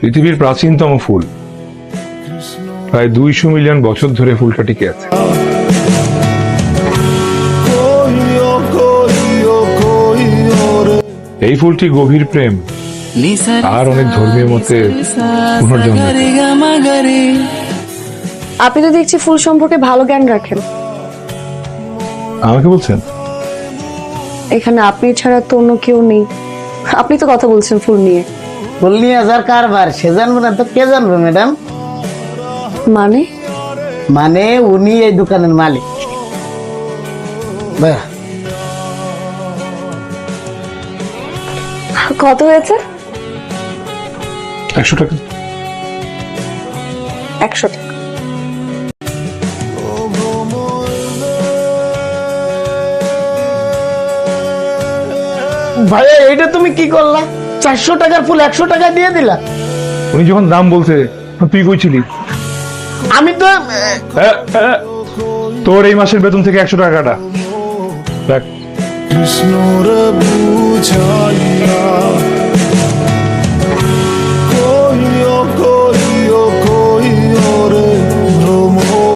পৃথিবীর প্রাচীনতম ফুল, প্রায় 200 মিলিয়ন বছর ধরে ফুলটা টিকে আছে। এই ফুলটি গভীর প্রেম আর অনেক ধর্মীয় মতে পুনর্জন্ম। আপনি তো দেখছি ফুল সম্পর্কে ভালো জ্ঞান রাখেন। আমাকে বলছেন? এখানে আপনি ছাড়া তো অন্য কেউ নেই। আপনি তো কথা বলছেন ফুল নিয়ে। ফুল নিয়ে যার কারবার সে জানবে না তো কে জানবে ম্যাডাম? মানে? মানে উনি এই দোকানের মালিক। বাহ, কত হয়েছে? 100 টাকা। 100 টাকা। ভাইয়া এইটা তুমি কি করলা? 400 টাকার ফুল 100 টাকা দিয়ে দিলা। উনি যখন দাম বলছে তুই কইছিলি? আমি তো তোর এই মাসের বেতন থেকে 100 টাকা কাটা। দেখ কৃষ্ণর বুঝাইয়া